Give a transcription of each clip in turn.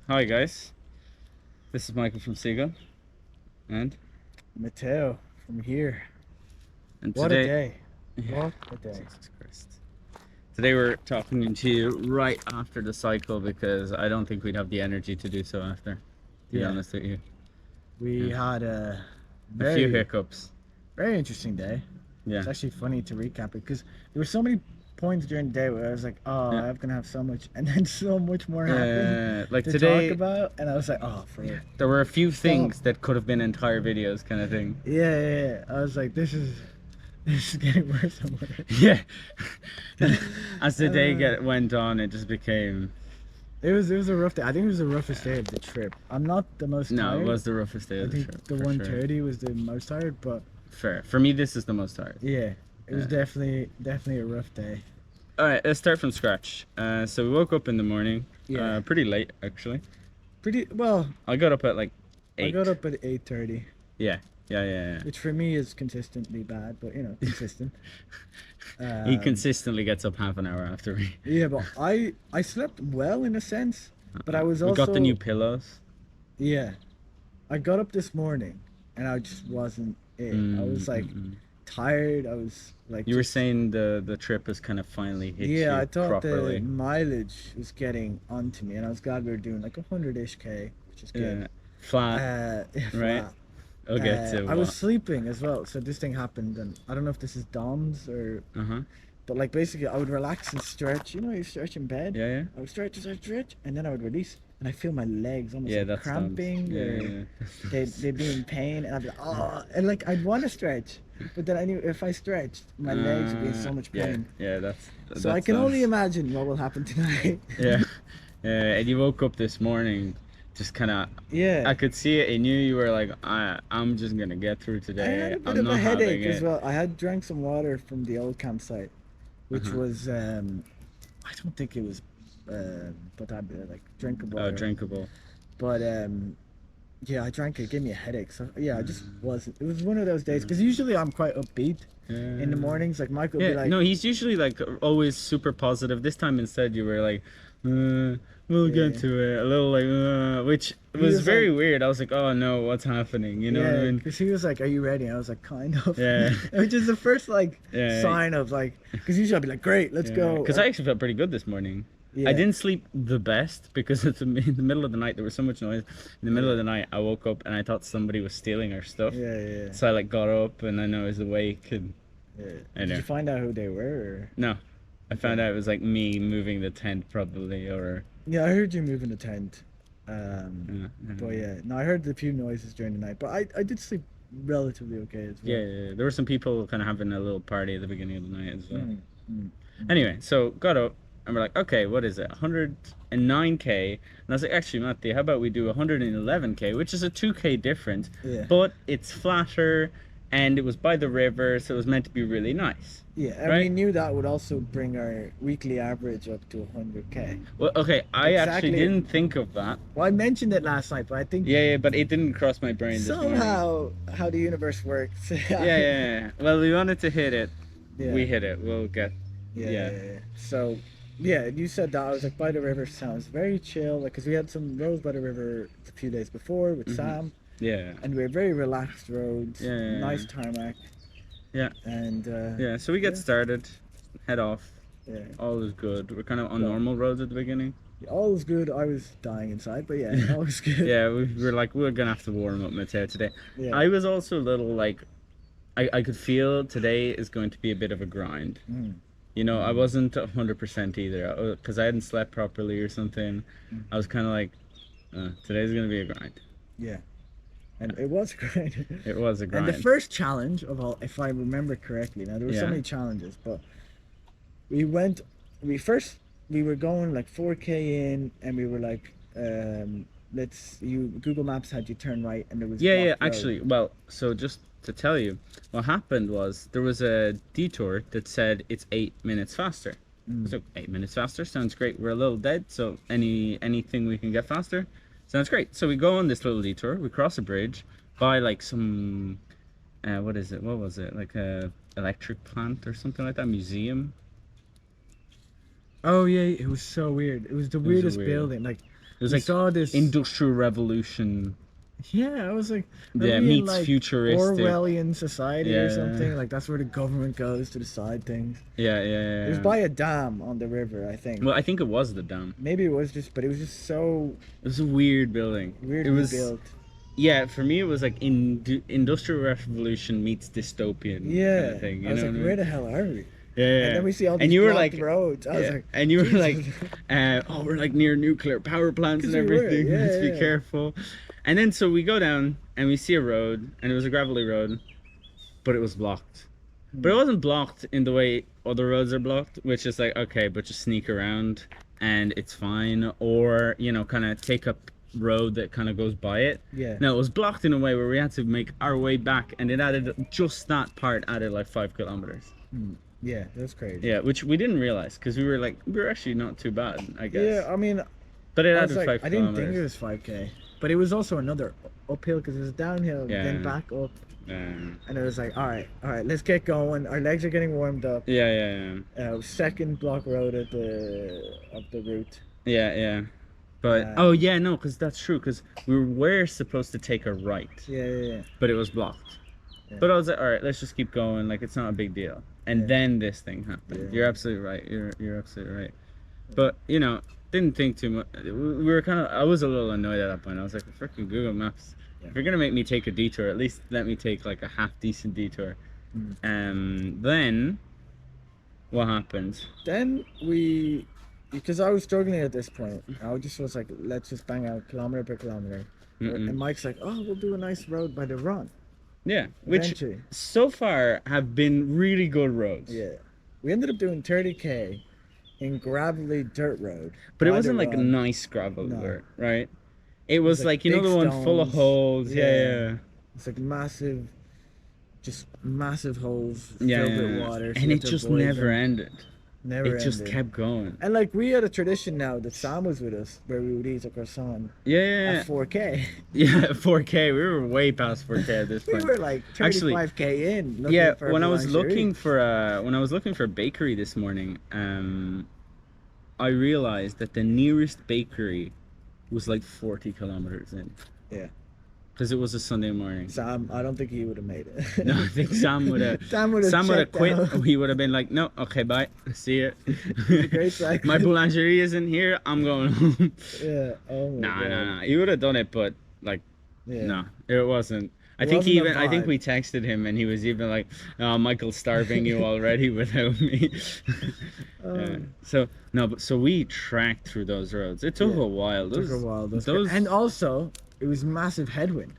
Hi guys, this is Michael from Seagull, and Mateo from here. What a today, day. yeah, What a day. Jesus Christ. Today we're talking to you right after the cycle because I don't think we'd have the energy to do so after. To be Yeah, honest with you, we yeah. had a A few very, hiccups. very interesting day. Yeah, It's actually funny to recap it because there were so many points during the day where I was like, oh, yeah. I'm gonna have so much, and then so much more happened Like to talk today, about, and I was like, oh, yeah, for there were a few stop. things that could have been entire videos, kind of thing. Yeah. I was like, this is getting worse and worse. Yeah. As the day Uh, went on, it just became. it was a rough day. I think it was the roughest day of the trip. I'm not the most No, it tired. was the roughest day I of the think trip the for sure. 130 was the most tired, but Fair. For me, this is the most hard. yeah, it was Yeah. definitely a rough day. All right, let's start from scratch. So we woke up in the morning, Yeah, pretty late actually. pretty well. I got up at like I got 8. up at 8:30, Yeah, yeah. which for me is consistently bad, but consistent. He Um, consistently gets up half an hour after me. yeah, but I slept well in a sense, but I was We got the new also pillows. yeah. I got up this morning, and I just wasn't it. I was like Mm. tired. I was like You were just saying the trip has kind of finally hit yeah. you I thought the properly. mileage was getting onto me, and I was glad we were doing like 100-ish k, which is good. Yeah, flat, right? Flat. I'll get to I was what. sleeping as well, so this thing happened, and I don't know if this is DOMS or, Uh-huh. but like basically, I would relax and stretch. You know, you stretch in bed. Yeah. I would stretch, and then I would release, and I feel my legs almost Yeah, like that's cramping, dumb. or Yeah. they'd be in pain, and I'd be like, oh, and like I'd want to stretch, but then I knew if I stretched, my legs would be in so much pain. Yeah, that's So I that's can dumb. only imagine what will happen tonight. Yeah. And you woke up this morning just kind of, Yeah. I could see it in you. You were like, I'm just gonna get through I had today. a bit I'm of a not having headache as it. well. I had drank some water from the old campsite, which Uh-huh. was I don't think it was potable, like drinkable. Oh, drinkable. But yeah, I drank it. It gave me a headache. So yeah, I just Mm. wasn't. It was one of those days because usually I'm quite upbeat in the mornings. Like Michael would Yeah, be like, no, he's usually like always super positive. This time instead, you were like, we'll get yeah. to it. A little like, which He was was very like, weird. I was like, oh no, what's happening? You know what I yeah, mean? because he was like, "Are you ready?" And I was like, "Kind of." Yeah. Which is the first like Yeah. sign of like, because usually I'd be like, "Great, let's go." Because I actually felt pretty good this morning. Yeah. I didn't sleep the best because it's in the middle of the night. There was so much noise. In the middle of the night, I woke up and I thought somebody was stealing our stuff. Yeah. So I like got up and then I was awake and Yeah. I Did know. you find out who they were? Or? No, I found out it was like me moving the tent probably or Yeah, I heard you moving the tent. uh, But yeah, no, I heard a few noises during the night, but I did sleep relatively okay as well. yeah. There were some people kind of having a little party at the beginning of the night as well. Mm. Anyway, so got up and we're like, okay, what is it? 109k. And I was like, actually, Matthew, how about we do 111k, which is a 2k difference, Yeah. but it's flatter and it was by the river, so it was meant to be really nice. Yeah, and we Right? knew that would also bring our weekly average up to 100k. Well, okay, I actually Exactly. didn't think of that. Well, I mentioned it last night, but I think Yeah, but it didn't cross my brain this morning. somehow how the universe works. Yeah. Well, we wanted to hit it. Yeah. We hit it. We'll get. Yeah. So, yeah, you said that. I was like, by the river sounds very chill. Like, because we had some roads by the river a few days before with Sam, Yeah. and we were very relaxed roads. Yeah. Nice tarmac. Yeah. And Yeah. So we get yeah. started. Head off. yeah, All is good. We're kind of on Yeah. normal roads at the beginning. all was good. I was dying inside, but yeah, all was good. Yeah, we were like, we're gonna have to warm up Mateo today. Yeah. I was also a little like, I could feel today is going to be a bit of a grind. Mm. You know, I wasn't 100% either because I hadn't slept properly or something. I was kind of like, today's gonna be a grind. Yeah. And it was great. It was a grind. And the first challenge of all, if I remember correctly, now there were so Yeah. many challenges, but we were going like 4k in, and we were like, Google Maps had you turn right, and there was Yeah, blocked road. actually, well, so just to tell you, what happened was there was a detour that said it's 8 minutes faster. So 8 minutes faster sounds great. We're a little dead, so anything we can get faster sounds great. So we go on this little detour, we cross a bridge by like some, what is it? What was it? Like a electric plant or something like that, museum. Oh yeah, it was so weird. It was the was a weirdest weird- building. Like It was we like saw this. Industrial Revolution. Yeah, I was like, are Yeah, we in meets like futuristic. Orwellian society or Yeah. something? Like that's where the government goes to decide things. Yeah, It was yeah. by a dam on the river, I think. Well, I think it was the dam. Maybe it was just, but it was just so It was a weird building. weirdly It was built. Yeah, for me it was like Industrial Revolution meets dystopian Yeah, kind of thing. You I was know like, what I where mean? the hell are we? Yeah, And then we see all these and you were blocked like, roads. I was yeah, like, and you were like, Jesus. oh, we're like near nuclear power plants and 'Cause we were, everything. yeah, Let's be yeah. careful. And then so we go down and we see a road, and it was a gravelly road, but it was blocked. But it wasn't blocked in the way other roads are blocked, which is like, okay, but just sneak around and it's fine, or you know, kind of take up road that kind of goes by it. Yeah. No, it was blocked in a way where we had to make our way back, and it added just that part added like 5 kilometers. Yeah, that's crazy. Yeah, which we didn't realize because we were actually not too bad, I guess. Yeah, I mean, But it I added was like, 5 I didn't kilometers. think it was 5K, but it was also another uphill because it was downhill, Yeah. then back up, Yeah, and it was like, all right, let's get going. Our legs are getting warmed up. yeah. Second block road of the route. Yeah. But Um, oh yeah, no, because that's true. Because we were supposed to take a right, Yeah. but it was blocked. Yeah. But I was like, all right, let's just keep going. Like it's not a big deal. And Yeah. then this thing happened. Yeah. You're absolutely right. You're absolutely right. But you know, didn't think too much. We were kind of. I was a little annoyed at that point. I was like, freaking Google Maps. Yeah. If you're gonna make me take a detour, at least let me take like a half decent detour. Mm. Then what happened? Then because I was struggling at this point, I just was like, let's just bang out kilometer per kilometer. Mm-mm. And Mike's like, oh, we'll do a nice road by the run. Yeah, which Eventually. so far have been really good roads. Yeah. We ended up doing 30K in gravelly dirt road. But it by the wasn't like a run. nice gravel No. dirt, right? It was like like, you know, big the one full of stones. holes. Yeah. Yeah. It's like massive holes Yeah. filled with water. so And you it have to just avoid never them. ended. Never It just ended. kept going. And like we had a tradition now that Sam was with us where we would eat a croissant Yeah. at 4K. Yeah, 4K. We were way past 4K at this We point. were like Actually, 35K in. looking Yeah, for a when I was boulangerie. looking for a bakery this morning, I realized that the nearest bakery was like 40 kilometers in. Yeah. Because it was a Sunday morning. Sam, I don't think he would have made it. No, I think Sam would have. Sam would have checked quit. out. He would have been like, "No, okay, bye, see you." Great cycle. My boulangerie isn't here. I'm going home. Yeah. Oh my Nah, God. nah. He would have done it, but like, Yeah. no, it wasn't. I It think he wasn't even. a I think vibe. we texted him, and he was even like, "Oh, Michael's starving you already without me." Yeah. So no, but so we tracked through those roads. It took Yeah. a while. It took a while. Those. And also, it was massive headwind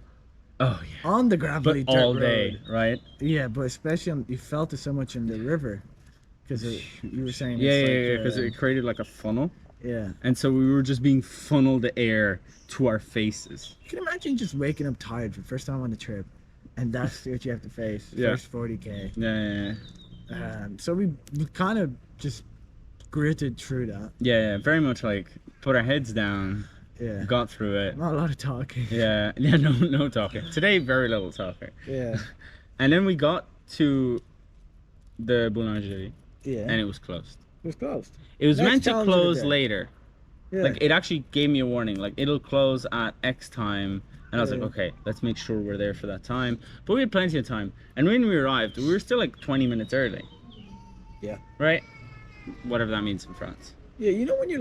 Oh yeah. on the But gravelly dirt all day, road. right? Yeah, but especially you felt it so much in the river, because you were saying. Yeah, it's yeah, like, because it created like a funnel. yeah. And so we were just being funneled air to our faces. You can imagine just waking up tired for the first time on the trip, and that's what you have to face. Yeah. First 40K. Yeah. So we kind of just gritted through that. Yeah, very much like put our heads down, Yeah. got through it. Not a lot of talking. Yeah, no talking. Today, very little talking. Yeah. And then we got to the boulangerie, Yeah. and it was closed. It was closed. It was Next meant to challenge of the close day. later. Yeah. Like, it actually gave me a warning. Like, it'll close at X time. And I was like, Yeah. okay, let's make sure we're there for that time. But we had plenty of time. And when we arrived, we were still like 20 minutes early. Yeah. Right? Whatever that means in France. Yeah, you know when you're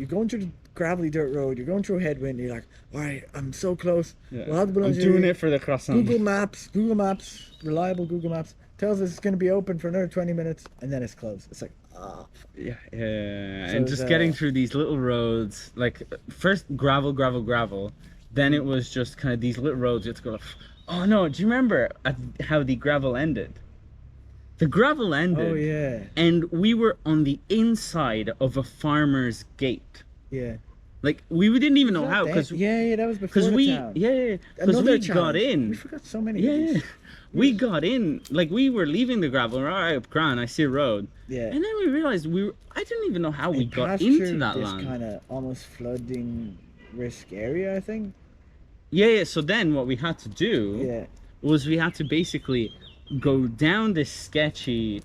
going through the gravelly dirt road, you're going through a headwind, you're like, all right, I'm so close. Yeah. We'll have the I'm boulangerie. doing it for the croissant. Google Maps, reliable Google Maps, tells us it's going to be open for another 20 minutes, and then it's closed. It's like, fuck. Yeah. So And just the- getting through these little roads, like first gravel. Then it was just kind of these little roads. You have to go like, oh no, do you remember how the gravel ended? The gravel ended. Oh, yeah. And we were on the inside of a farmer's gate. Yeah. Like we didn't even know Was that how then? because yeah, that was before the we town. because Another we got challenge. in. We forgot so many of Yeah, these. we got in. Like we were leaving the gravel. We're all right up grand. I see a road. Yeah. And then we realized I didn't even know how we It got passed into through that this land. kind of almost flooding risk area, I think. Yeah. So then what we had to do Yeah. was we had to basically go down this sketchy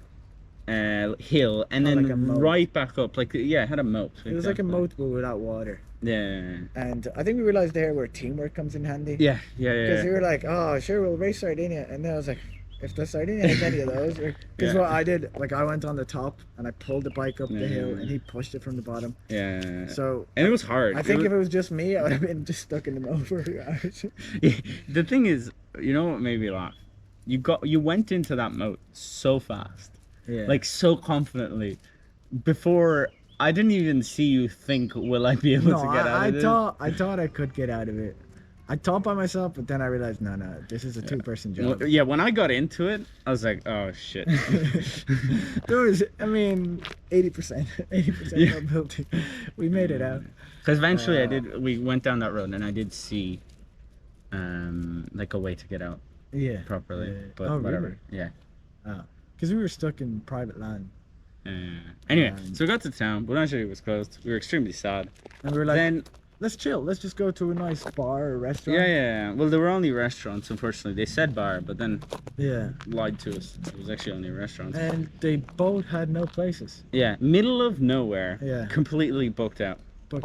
hill and Oh, then like a moat. right back up. Like it had a moat. It was like a exactly. moat but without water. Yeah. And I think we realized there where teamwork comes in handy. Yeah. Yeah. Because Yeah. we were like, oh, sure, we'll race Sardinia. And then I was like, if the Sardinia has any of those, because Yeah. what I did, like, I went on the top and I pulled the bike up the hill, and Yeah. he pushed it from the bottom. Yeah. So And it was hard. I think if it was just me, I would have been just stuck in the mode for hours. The thing is, you know what made me laugh? You went into that moat so fast, Yeah. like so confidently, before I didn't even see you think, will I be able No, to get out I of this? thought I could get out of it. I thought by myself, but then I realized, no, this is a two-person job. Yeah, when I got into it, I was like, oh shit. There was, I mean, 80%, 80% Yeah. probability. We made it out. Because eventually we went down that road and I did see, like a way to get out Yeah. properly, Yeah. but Oh, whatever. really? Yeah. Because we were stuck in private land. Anyway, so we got to town, but actually it was closed. We were extremely sad. And we were like, Then let's chill. Let's just go to a nice bar or restaurant. yeah. Well, there were only restaurants, unfortunately. They said bar, but then Yeah. lied to us. It was actually only restaurants. And they both had no places. Yeah, middle of nowhere. Yeah. Completely booked out. But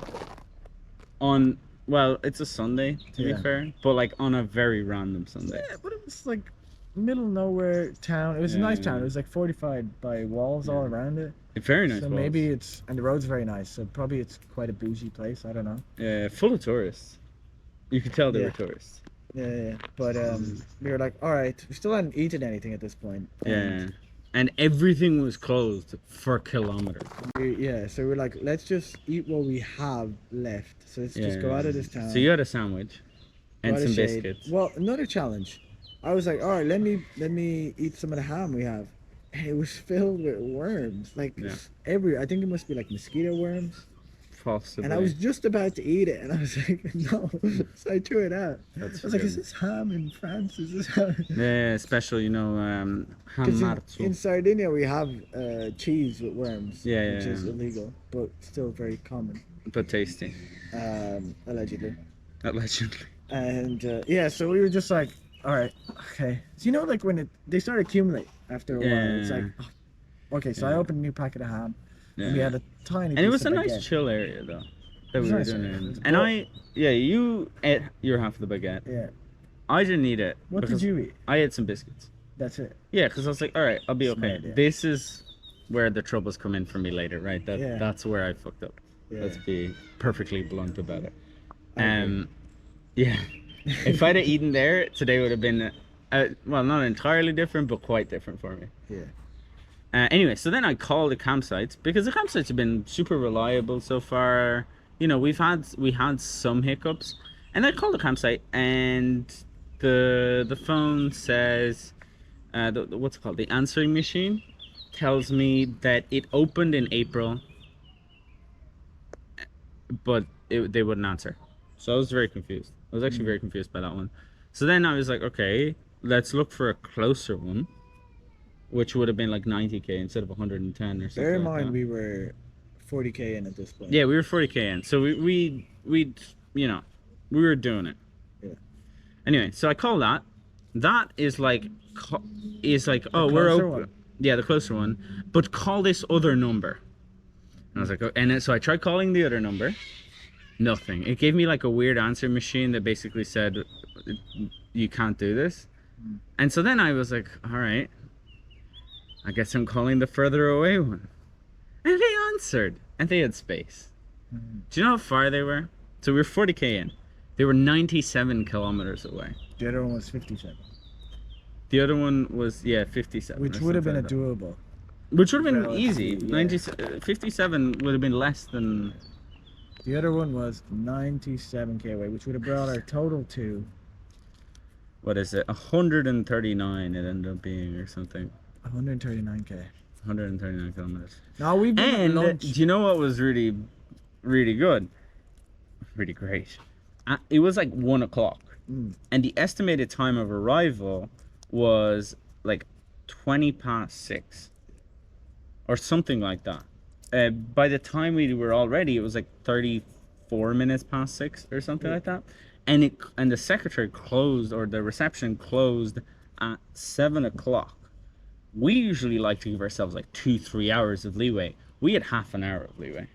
On, well, it's a Sunday, to Yeah. be fair, but like on a very random Sunday. yeah, but it was like middle of nowhere town. It was a nice Yeah. town. It was like fortified by walls all Yeah. around it. Very nice. So balls. maybe it's, and the road's very nice. So probably it's quite a bougie place. I don't know. Yeah, full of tourists. You could tell they Yeah. were tourists. Yeah. But we were like, all right. We still hadn't eaten anything at this point. Yeah. And everything was closed for kilometers. So we were like, let's just eat what we have left. So let's just go out of this town. So you had a sandwich and go out of some shade. biscuits. Well, another challenge. I was like, all right, let me eat some of the ham we have. And it was filled with worms. Like Yeah. I think it must be like mosquito worms. Possibly. And I was just about to eat it, and I was like, no. So I threw it out. That's I was like, good. is this ham in France? Is this ham? Yeah, special, ham Because marzo. in Sardinia we have cheese with worms, Yeah, which yeah, is yeah. illegal, but still very common, But tasty. allegedly. Allegedly. And so we were just like, all right, okay. So you know, like when they start accumulate after a while, it's like, Yeah. oh, okay. So I Yeah. opened a new packet of ham, and we Yeah. had a tiny. And it piece was a of nice baguette. chill area though. That It was we were nice, doing yeah. it It in. was And good. you ate your half of the baguette. Yeah. I didn't eat it. What did because you eat? I ate some biscuits. That's it. Yeah, because I was like, all right, I'll be okay. Smart, yeah. This is where the troubles come in for me later, right? Yeah. That's where I fucked up. Yeah. Let's be perfectly blunt about it. I agree. Yeah. If I'd have eaten there, today would have been, well, not entirely different, but quite different for me. Yeah. Anyway, so then I called the campsites because the campsites have been super reliable so far. You know, we had some hiccups, and I called the campsite, and the phone says, what's it called? The answering machine tells me that it opened in April, but they wouldn't answer. So I was very confused. I was actually very confused by that one. So then I was like, okay, let's look for a closer one, which would have been like 90k instead of 110 or something. Bear in like mind that. we were 40k in at this point. Yeah, we were 40k in, so we you know, we were doing it. Yeah. Anyway, so I call that. That is like oh, we're closer open. one. Yeah, the closer one. But call this other number. And I was like, oh, and then, so I tried calling the other number. Nothing. It gave me like a weird answer machine that basically said, you can't do this. And so then I was like, all right, I guess I'm calling the further away one. And they answered, and they had space. Do you know how far they were? So we were 40k in. They were 97 kilometers away. The other one was 57, The other one was, 57. which or would have been a something like doable. that. Which would have been relatively, easy. yeah. 57 would have been less than. The other one was 97k away, which would have brought our total to What is it? 139 it ended up being or something. 139k. 139 kilometers. Now we've been at And lunch. do you know what was really, really good? Really great. It was like 1 o'clock. Mm. And the estimated time of arrival was like 20 past 6 or something like that. By the time we were all ready, it was like 34 minutes past 6 or something like that. And the secretary closed, or the reception closed at 7 o'clock. We usually like to give ourselves like 2-3 hours of leeway. We had half an hour of leeway.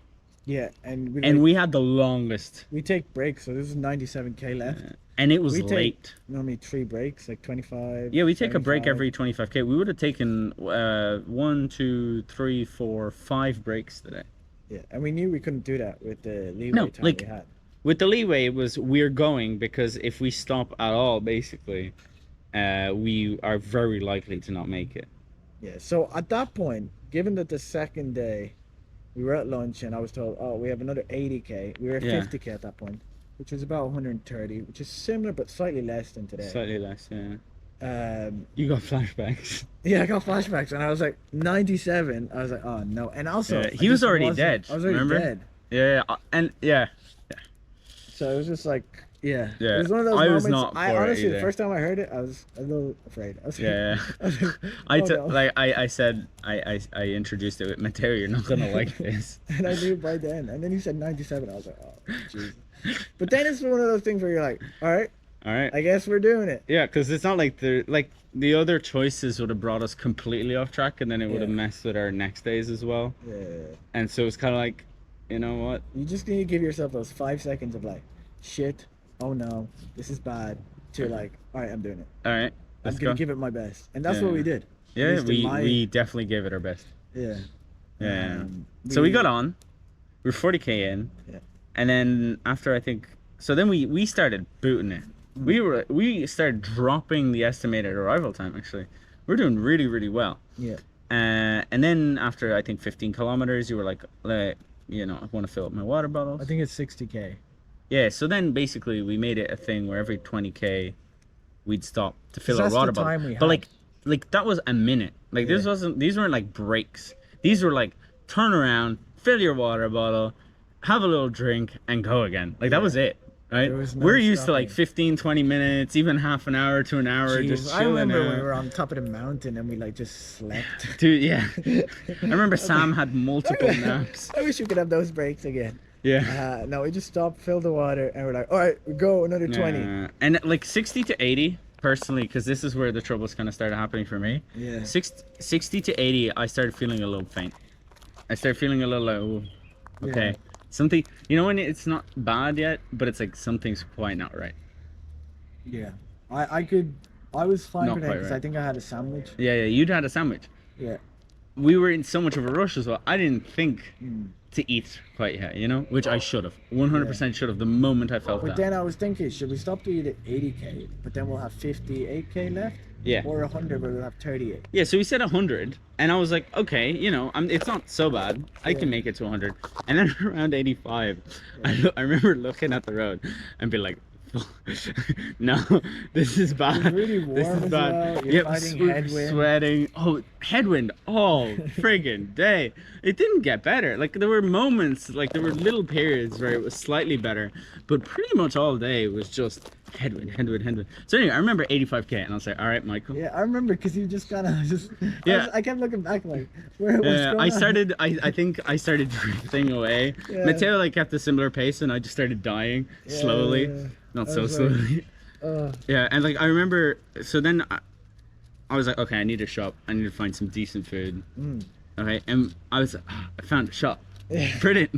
Yeah, and And we had the longest. we take breaks, so this is 97k left. And it was We take late. normally 3 breaks, like 25. Yeah, we take a break 75. every 25k. We would have taken 1, 2, 3, 4, 5 breaks today. Yeah, and we knew we couldn't do that with the leeway No, time like- we had. With the leeway, it was we're going because if we stop at all, basically, we are very likely to not make it. Yeah, so at that point, given that the second day we were at lunch and I was told, oh, we have another 80k, we were at Yeah. 50k at that point, which was about 130, which is similar but slightly less than today. Slightly less, yeah. Um, You got flashbacks. yeah, I got flashbacks and I was like 97. I was like, oh no, and also Yeah, I he was just already wasn't- dead, I was already remember? dead. Yeah, and yeah. So it was just like, yeah. Yeah, It was one of those I was moments. not I for it honestly, the either. first time I heard it, I was a little afraid. I was like, Yeah. I was like, I oh, t- no. like I said I introduced it with Mateo. You're not gonna like this. And I knew by then. And then you said 97. I was like, oh, jeez. But then it's one of those things where you're like, all right, All right. I guess we're doing it. Yeah, because it's not like the other choices would have brought us completely off track, and then it would have Yeah. messed with our next days as well. Yeah. And so it's kind of like, you know what? You just need to give yourself those 5 seconds of like, shit, oh no, this is bad, to like, all right, I'm doing it. All right, I'm let's going go. to give it my best. And that's Yeah. what we did. At Yeah, least in we definitely gave it our best. Yeah. Yeah. Um, So we got on. We were 40k in. Yeah. And then after then we started booting it. We started dropping the estimated arrival time. Actually, we're doing really really well. Yeah. And then after I think 15 kilometers, you were like, you know, I want to fill up my water bottles. I think it's 60k. Yeah. So then basically we made it a thing where every 20k we'd stop to fill our That's the water time bottle. we But had. like that was a minute. Like this Yeah. wasn't. These weren't like breaks. These were like turn around, fill your water bottle, have a little drink, and go again. Like that was it. Right? There was no We're used to like stopping. 15, 20 minutes, even half an hour to an hour, Jeez, just I chilling remember out. we were on top of the mountain and we like just slept. Dude, yeah. I remember Sam had multiple naps. I wish we could have those breaks again. Yeah. No, we just stopped, filled the water, and we're like, all right, we go another 20. And like 60 to 80, personally, because this is where the troubles kind of started happening for me. Yeah. 60 to 80, I started feeling a little faint. I started feeling a little like, oh, okay. Yeah. Something, you know, when it's not bad yet, but it's like something's quite not right. Yeah. I was fine Not for that quite because right. I think I had a sandwich. Yeah, you'd had a sandwich. Yeah. We were in so much of a rush as well. I didn't think Mm. to eat quite yet, you know, which I should have. 100% should have the moment I felt But that. then I was thinking, should we stop to eat at 80k, but then we'll have 58k left? Yeah. Or 100, but we'll have 38. Yeah, so we said 100, and I was like, okay, you know, it's not so bad. I can Yeah. make it to 100. And then around 85, I remember looking at the road and be like, no, this is bad. It was really This warm is as bad. well. You're Yep, fighting headwind. sweating. Oh, headwind all friggin' day. It didn't get better. Like there were moments, like there were little periods where it was slightly better, but pretty much all day was just headwind. So anyway, I remember 85k, and I was like, all right, Michael. Yeah, I remember because you just kind of just. Yeah. I kept looking back like, what's Yeah, going I on? started. I think I started drifting away. Yeah. Mateo like kept a similar pace, and I just started dying slowly, Yeah. not I so was like, slowly. Yeah, and like I remember. So then I was like, okay, I need a shop. I need to find some decent food. Mm. Okay, and I was like, I found a shop. Yeah. Brilliant.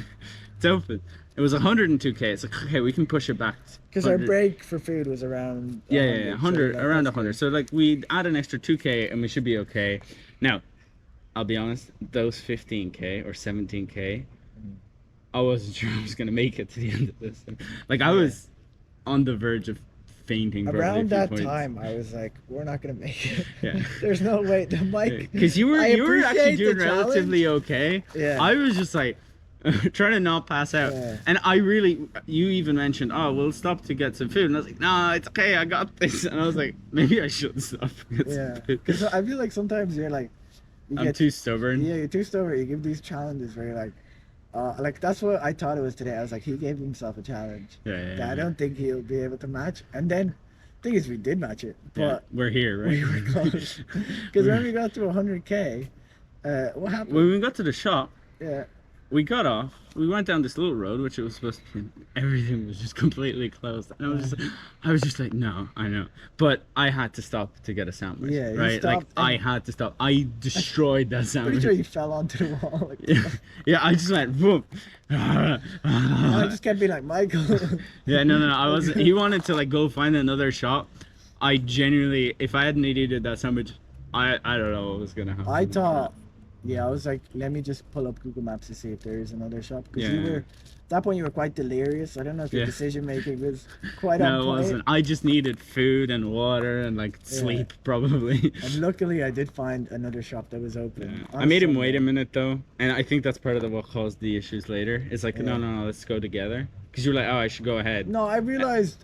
It's open. It was 102k. It's like, okay, we can push it back. Because our 100. break for food was around. Yeah, 100, so around that's 100. good. So like we'd add an extra 2k and we should be okay. Now, I'll be honest, those 15k or 17k, I wasn't sure I was gonna make it to the end of this. Like I was on the verge of fainting. probably a Around few that points. time, I was like, "We're not gonna make it. Yeah. There's no way." The mic. Because you were I actually appreciate the doing relatively okay. Yeah. I was just like trying to not pass out. Yeah. And you even mentioned, oh, we'll stop to get some food. And I was like, no, it's okay, I got this. And I was like, maybe I should stop. to get some Yeah. food. Because I feel like sometimes you're like, you I'm too stubborn. Yeah, you're too stubborn. You give these challenges where you're like that's what I thought it was today. I was like, he gave himself a challenge Yeah. that I don't think he'll be able to match. And then, thing is, we did match it, Yeah, but we're here, right? we were close. Because when we got to 100k, what happened? When we got to the shop, Yeah. we got off. We went down this little road, which it was supposed to be. Everything was just completely closed, and I was just like, no, I know, but I had to stop to get a sandwich. Yeah, you right. Like stopped I and- had to stop. I destroyed that Pretty sandwich. sure you fell onto the wall. Like, Yeah, yeah. I just went whoop. I just kept being like, Michael. Yeah, no. I was. He wanted to like go find another shop. I genuinely, if I hadn't eaten that sandwich, I don't know what was gonna happen. I thought, yeah, I was like, let me just pull up Google Maps to see if there is another shop. Because you Yeah. were, at that point, you were quite delirious. I don't know if your Yeah. decision making was quite No, on it point. wasn't. I just needed food and water and like sleep probably. And luckily, I did find another shop that was open. Yeah. on I made him Sunday. wait a minute though, and I think that's part of what caused the issues later. It's like, Yeah. no, let's go together. Because you're like, oh, I should go ahead. No, I realized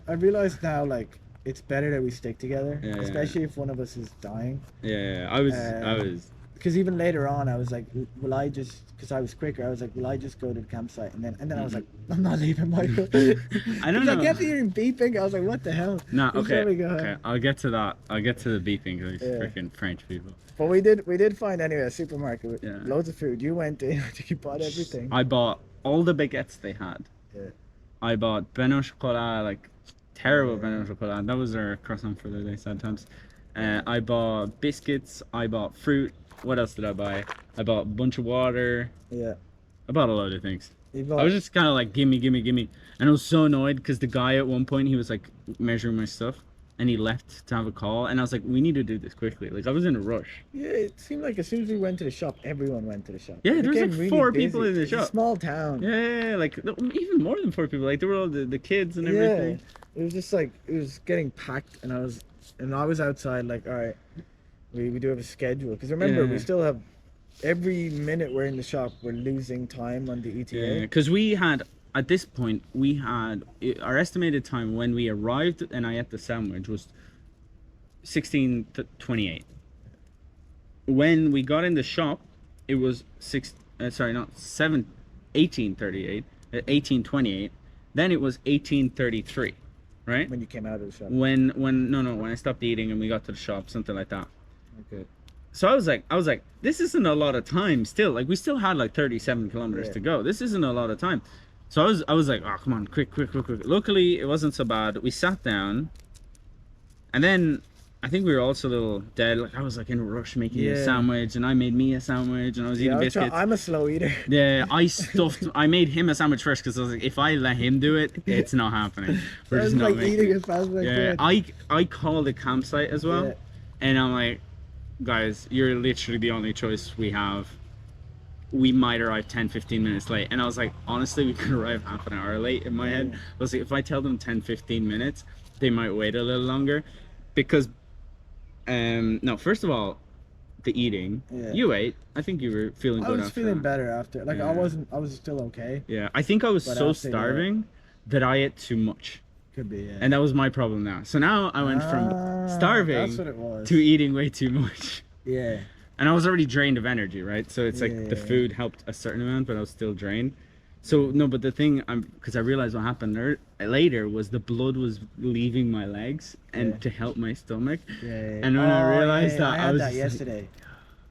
now, like, it's better that we stick together, Yeah, yeah. especially if one of us is dying. Yeah, I was. Because even later on, I was like, will I just, because I was quicker, I was like, will I just go to the campsite? And then I was like, I'm not leaving, Michael. I don't 'Cause I know. kept hearing beeping. I was like, what the hell? No, Just okay, let me go okay. ahead. I'll get to that. I'll get to the beeping. These Yeah. freaking French people. But we did find anyway a supermarket with Yeah. loads of food. You went in, you bought everything. I bought all the baguettes they had. Yeah. I bought Ben au chocolat, like terrible Yeah. Ben au chocolat. That was our croissant for the day sometimes. I bought biscuits. I bought fruit. What else did I buy? I bought a bunch of water. Yeah. I bought a load of things. You I bought, was just kind of like, gimme. And I was so annoyed because the guy at one point, he was like measuring my stuff and he left to have a call. And I was like, we need to do this quickly. Like, I was in a rush. yeah, it seemed like as soon as we went to the shop, everyone went to the shop. Yeah, It there was, became like, really 4 busy. people in the It's a shop. small town. Yeah, like even more than 4 people. Like, there were all the kids and everything. It was just like it was getting packed, and I was outside like, all right, we do have a schedule because remember Yeah. we still have every minute we're in the shop we're losing time on the Yeah, ETA. because we had at this point we had our estimated time when we arrived and I ate the sandwich was 16:28. When we got in the shop, it was 18:38, 18:28. Then it was 18:33, right? When you came out of the shop. When I stopped eating and we got to the shop, something like that. Okay. So I was like, this isn't a lot of time still. Like we still had like 37 kilometers Yeah. to go. This isn't a lot of time. So I was like, oh come on, quick. Luckily it wasn't so bad. We sat down, and then I think we were also a little dead. Like I was like in a rush making a Yeah. sandwich, and I made me a sandwich, and I was Yeah, eating biscuits. I'm a slow eater. Yeah, I made him a sandwich first because I was like, if I let him do it, it's not happening. We're I was just not like making eating it. as fast as I Yeah, could. I called the campsite as well, Yeah. and I'm like, guys, you're literally the only choice we have. We might arrive 10-15 minutes late. And I was like, honestly, we could arrive half an hour late. In my head, I was like, if I tell them 10-15 minutes, they might wait a little longer. Because no, first of all, the eating. Yeah. You ate. I think you were feeling I good was after feeling that. better after. Like Yeah. I was still okay. Yeah, I think I was But so after that- starving that I ate too much. Could be, yeah. And that was my problem now. So now I went from That's starving what it was. to eating way too much. Yeah. And I was already drained of energy, right? So it's like the Yeah. food helped a certain amount, but I was still drained. So no, but the thing, because I realized what happened later was the blood was leaving my legs and Yeah. to help my stomach. Yeah. And when I realized that, I I had was that just like- yesterday.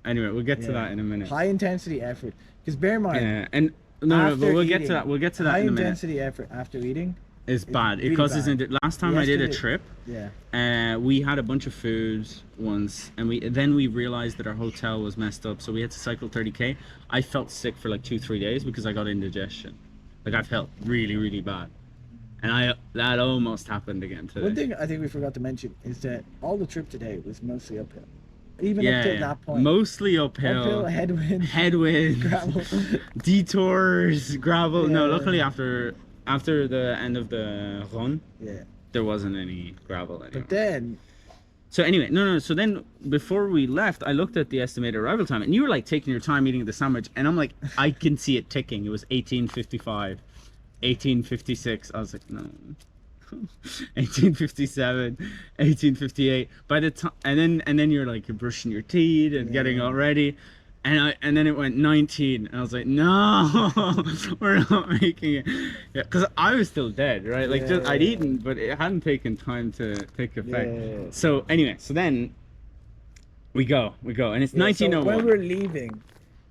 Anyway, we'll get to Yeah. that in a minute. High intensity effort. Because bear in mind, Yeah, and no, after but we'll get to eating, that. We'll get to that high in a minute. intensity effort after eating. It's bad. It really causes. bad. Last time I did a Yesterday- trip. Yeah. We had a bunch of food once, and we realized that our hotel was messed up, so we had to cycle 30K. I felt sick for like 2-3 days because I got indigestion. Like I felt really bad, and that almost happened again today. One thing I think we forgot to mention is that all the trip today was mostly uphill. Even yeah, up to yeah. that point. Mostly uphill, headwind. headwinds, Gravel. detours, gravel. No, Yeah. luckily after the end of the run, Yeah. there wasn't any gravel anymore. But then, So anyway, no. So then before we left, I looked at the estimated arrival time, and you were like taking your time eating the sandwich, and I'm like, I can see it ticking. It was 18:55, 18:56. I was like, no. 18:57, 18:58. By the time, and then you're like you're brushing your teeth and getting all ready, and then it went 19, and I was like, no, we're not making it. Yeah, because I was still dead, right? Like just, I'd Yeah. eaten, but it hadn't taken time to take effect. Yeah. So anyway, so then we go, and it's yeah, so 1901. when we were leaving,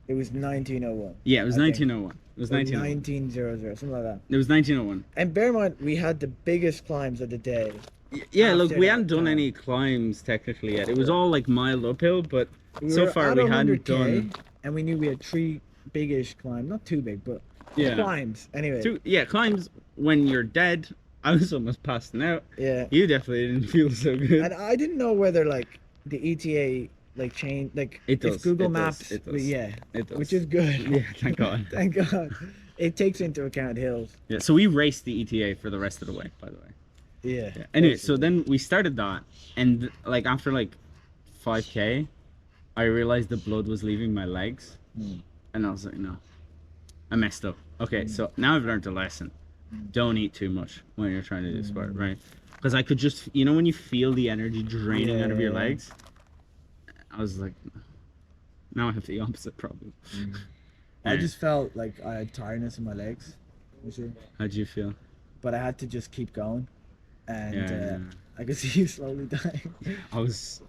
it was 1901. Yeah, it was I think. 1901. It was or 1901. 1900, something like that. It was 1901. And bear in mind, we had the biggest climbs of the day. Yeah, look, After we that hadn't done time. any climbs technically yet. It was all like mild uphill, but We so were far at we hadn't 100K, done. and we knew we had 3 big-ish climbs. Not too big, but Yeah. climbs. Anyway. Yeah, climbs when you're dead. I was almost passing out. Yeah. You definitely didn't feel so good. And I didn't know whether like the ETA like change like It does. if Google it Maps, Does, it does. yeah, It does. which is good. Yeah, thank God. Thank God. It takes into account hills. Yeah, so we raced the ETA for the rest of the way, by the way. Yeah. Yeah. Anyway, so then we started that, and like after like 5K, I realized the blood was leaving my legs, and I was like, no, I messed up. Okay, so now I've learned a lesson. Don't eat too much when you're trying to do sport, right? Because I could just, you know, when you feel the energy draining out of your legs, I was like, now I have the opposite problem. I just felt like I had tiredness in my legs. How'd you feel? But I had to just keep going, and Yeah. I could see you slowly dying. I was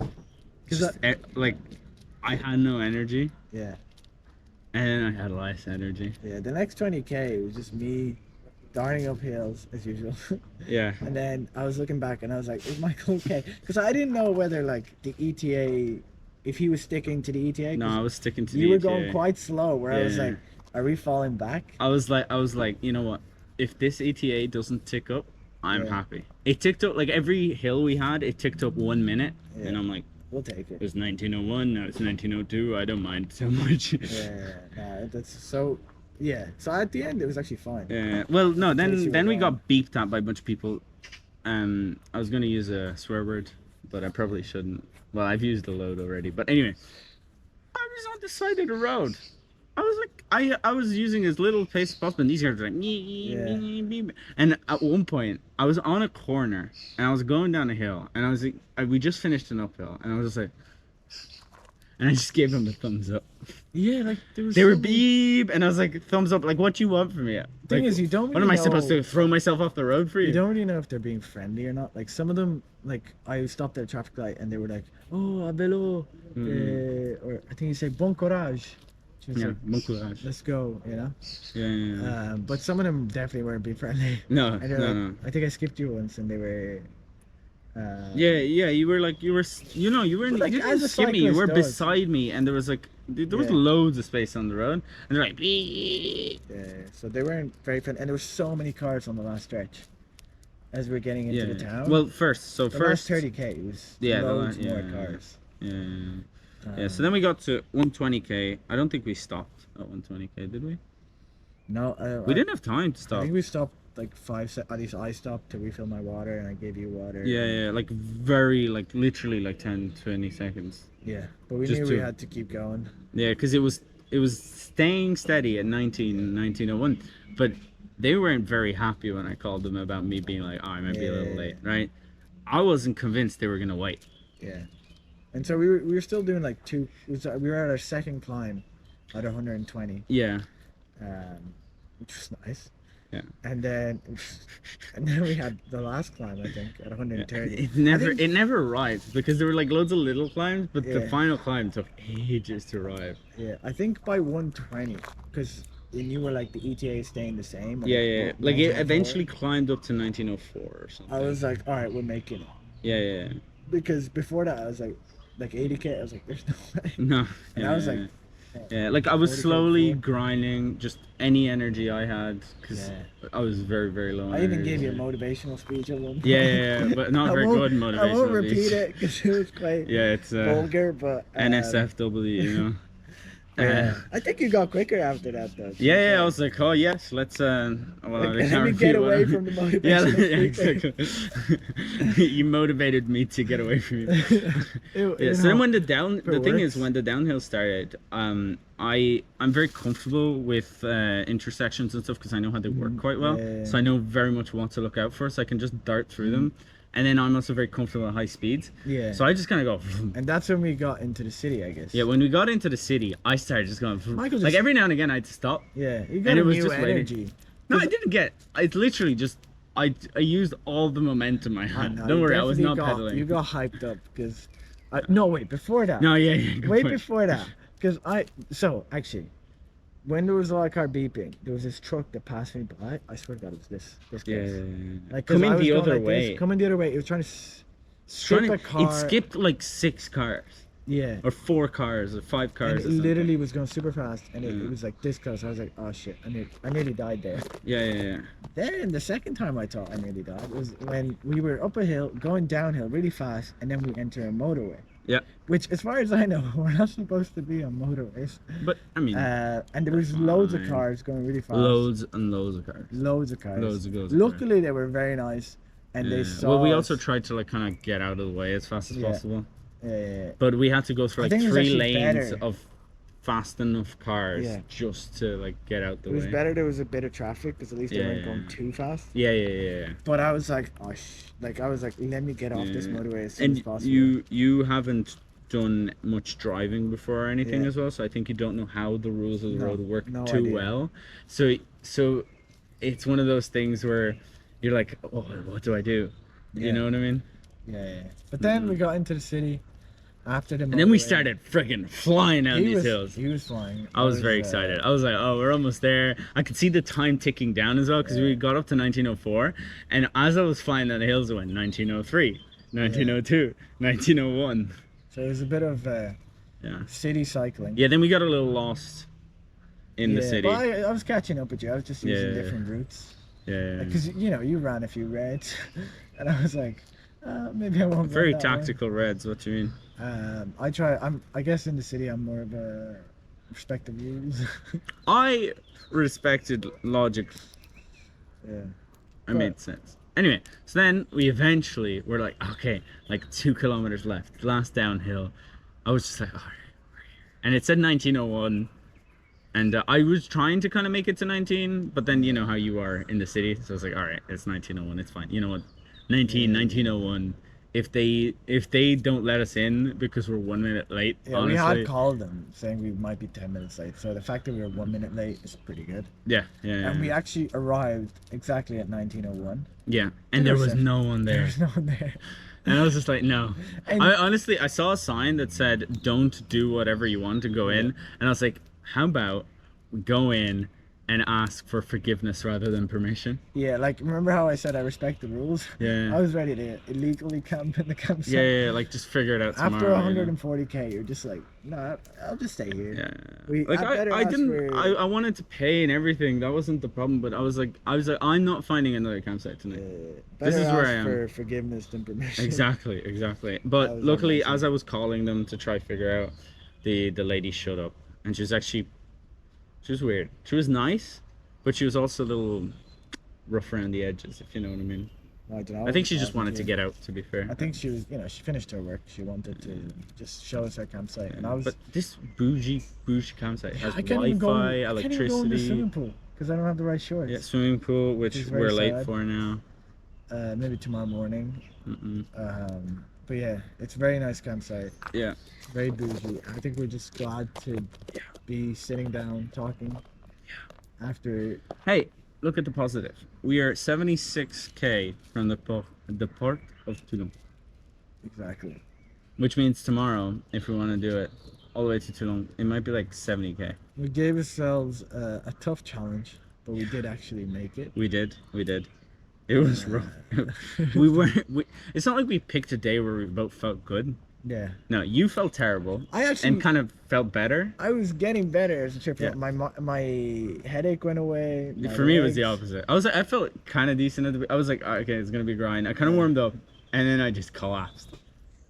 Cause just like, I had no energy, yeah, and I had less energy. yeah. The next 20K it was just me darting up hills as usual. Yeah. And then I was looking back and I was like, is Michael okay? Because I didn't know whether like the ETA, if he was sticking to the ETA. No, I was sticking to the You were ETA. going quite slow where I was Yeah. like, are we falling back? I was like, you know what? If this ETA doesn't tick up, I'm Yeah. happy. It ticked up, like every hill we had, it ticked up 1 minute. Yeah. And I'm like, We'll take it it. was 1901, now it's 1902. I don't mind so much. Yeah, that's so. Yeah, so at the end it was actually fine. Yeah. Well, no, Case you then were we wrong. got beeped at by a bunch of people. I was gonna use a swear word, but I probably shouldn't. Well, I've used a load already. But anyway, I was on the side of the road. I was like, I was using as little pace as possible, and these guys were like, and at one point, I was on a corner, and I was going down a hill, and I was like, we just finished an uphill, and I was just like, and I just gave them a thumbs up. Yeah, like there was. They were so many- beep, and I was like, thumbs up. Like, what do you want from me? Thing Like, is, you don't. what Really am I supposed know- to throw myself off the road for you? You don't really know if they're being friendly or not. Like some of them, like I stopped at a traffic light and they were like, "Oh, a vélo," or I think you say "Bon courage." Which is Yeah, like, bon courage. let's go, you know. Yeah. But some of them definitely weren't being friendly. No, And they're no, like, no. I think I skipped you once, and they were. Yeah, you were like, you weren't, Like, you didn't as a skip me, you were cyclist does. beside me, and there was like, there was Yeah. loads of space on the road, and they're like, beep. Yeah, so they weren't very friendly, and there were so many cars on the last stretch. As we we're getting into the town. Well, first, the last 30K it was loads more cars. Yeah. So then we got to 120K. I don't think we stopped at 120K, did we? No, We didn't have time to I stop. think we stopped like 5 seconds. At least I stopped to refill my water, and I gave you water. Yeah, like very, like literally like 10, 20 seconds. Yeah, but we Just knew we to- had to keep going. Yeah, because it was staying steady at 1901, but they weren't very happy when I called them about me being like, oh, I might be a little Yeah. late, right? I wasn't convinced they were gonna wait. Yeah, and so we were still doing like we were at our second climb at 120, Yeah, which was nice. Yeah. And then we had the last climb, I think, at 130. it never arrived because there were like loads of little climbs, but the Yeah. final climb took ages to arrive. Yeah, I think by 120, because you were like the ETA is staying the same. or Yeah. Like it 1904. eventually climbed up to 1904 or something. I was like, all right, we're making it. Yeah. Because before that, I was like 80K. I was like, there's no way. No. And I was like, yeah, like I was 40K slowly before. grinding just any energy I had because Yeah. I was very, very low on I even energy. gave you a motivational speech at one point. Yeah, but not I very won't- good motivational. I won't speech. repeat it because it was quite Yeah, it's vulgar, but NSFW, you know. Yeah. I think you got quicker after that, though. Yeah, I was like, oh yes, let's. Well, Like, I can't let me repeat get what away I- from the Yeah, motivational exactly. You motivated me to get away from you. Yeah, so then when the thing is, when the downhill started, I'm very comfortable with intersections and stuff because I know how they work quite well. Yeah. So I know very much what to look out for, so I can just dart through them. And then I'm also very comfortable at high speeds. Yeah. So I just kind of go. And that's when we got into the city, I guess. Yeah, when we got into the city, I started just going. Michael Like just- every now and again, I'd stop. Yeah, you got And a it was new just waiting. energy. No, I didn't get. It's literally just. I used all the momentum I had. No, Don't you worry, I was not definitely pedaling. You got hyped up because. No, wait, before that. No, yeah. Good Wait point. before that, because actually, when there was a lot of car beeping, there was this truck that passed me by. I swear to God, it was this Yeah, close. yeah, yeah. Like 'cause I Coming was the going other like this, way. coming the other way. It was trying to Trying skip a to, car. it skipped like 6 cars. Yeah. Or 4 cars or 5 And cars it or something. literally was going super fast, and it Yeah. was like this close. I was like, oh shit, I nearly died there. Yeah, yeah, yeah. Then the second time I thought I nearly died was when we were up a hill, going downhill really fast, and then we enter a motorway. Yeah. Which, as far as I know, we're not supposed to be on motorways. But I mean, And there was loads of fine. cars going really fast. loads and loads of cars. Loads of cars. Loads of cars. Luckily, they were very nice, and Yeah. they saw. Well, we also us. tried to like kind of get out of the way as fast as Yeah. possible. Yeah. But we had to go through I like think it was 3 actually lanes better. of fast enough cars Yeah. just to like get out the It was way. better there was a bit of traffic because at least they Yeah, weren't yeah, going yeah. too fast. Yeah, yeah, yeah, yeah. But I was like, oh, I was like, let me get off this Yeah. motorway as soon as And possible. you haven't done much driving before or anything Yeah. as well, so I think you don't know how the rules of the No, road work no too idea. well. So it's one of those things where you're like, oh, what do I do? Yeah. You know what I mean? Yeah. But then we got into the city after the. And then we motorway. started friggin' flying down these hills. He was flying. I was very excited. I was like, oh, we're almost there. I could see the time ticking down as well because we got up to 1904. And as I was flying down the hills, it went 1903, 1902, 1901. So it was a bit of Yeah. city cycling. Yeah, then we got a little lost in the city. Well, I was catching up with you. I was just using Yeah. different routes. Yeah. Because you ran a few reds, and I was like, maybe I won't. Very run that way. tactical reds, what you mean? I guess in the city I'm more of a respect the rules. I respected logic. Yeah. I made sense. Anyway, so then we eventually were like, okay, like 2 kilometers left, last downhill. I was just like, all right, we're here. And it said 1901. And I was trying to kind of make it to 19, but then you know how you are in the city. So I was like, all right, it's 1901, it's fine. You know what? 1901. If they don't let us in because we're 1 minute late, Yeah, honestly. we had called them saying we might be 10 minutes late. So the fact that we were 1 minute late is pretty good. Yeah. And we actually arrived exactly at 1901. Yeah, and there was no one There there. was no one there. And I was just like, no. And- I honestly, I saw a sign that said, don't do whatever you want to go in. And I was like, how about we go in and ask for forgiveness rather than permission? Yeah, like remember how I said I respect the rules? Yeah. I was ready to illegally camp in the campsite. Yeah, like just figure it out tomorrow. After you know? 140k, you're just like, no, I'll just stay here. Yeah. Like I didn't I wanted to pay and everything. That wasn't the problem, but I was like I'm not finding another campsite tonight. Better This is where ask I am. for forgiveness than permission. Exactly. That But was luckily, amazing. as I was calling them to try figure out, the lady showed up, and she was weird. She was nice, but she was also a little rough around the edges, if you know what I mean. I don't know. I think she just wanted to get out, to be fair. I think she was, she finished her work. She wanted to just show us her campsite, and I was. But this bougie campsite has I can't even go. Wi-Fi, I can't even go in the electricity. swimming pool because I don't have the right shorts. Yeah, swimming pool, which Which is very we're late sad. for now. Maybe tomorrow morning. Mm-mm. But yeah, it's a very nice campsite. Yeah. Very bougie. I think we're just glad to be sitting down talking. After. Hey, look at the positive. We are 76k from the port of Toulon, Exactly. which means tomorrow, if we want to do it all the way to Toulon, it might be like 70k. We gave ourselves a tough challenge, but we did actually make it. We did. It was rough. we weren't. It's not like we picked a day where we both felt good. Yeah. No, you felt terrible. I actually. And kind of felt better. I was getting better as the trip. Yeah. My headache went away. my For me, it was the legs- opposite. I felt kind of decent at the. I was like, oh, okay, it's gonna be a grind. I kind of warmed up, and then I just collapsed.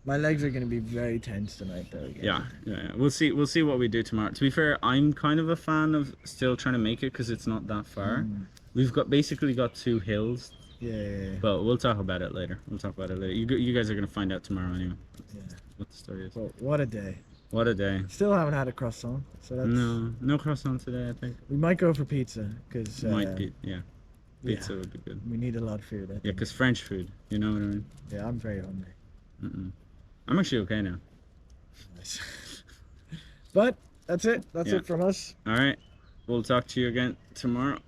My legs are gonna be very tense tonight, though. Again. Yeah. We'll see what we do tomorrow. To be fair, I'm kind of a fan of still trying to make it because it's not that far. We've basically got 2 hills, Yeah. but we'll talk about it later. You guys are gonna find out tomorrow anyway. Yeah. What the story is. Well, what a day. What a day. Still haven't had a croissant, so that's. No croissant today. I think. We might go for pizza because. Might be. Yeah. Pizza would be good. We need a lot of food. I think. Yeah, because French food. You know what I mean. Yeah, I'm very hungry. I'm actually okay now. Nice. But that's it. That's Yeah. it from us. All right. We'll talk to you again tomorrow.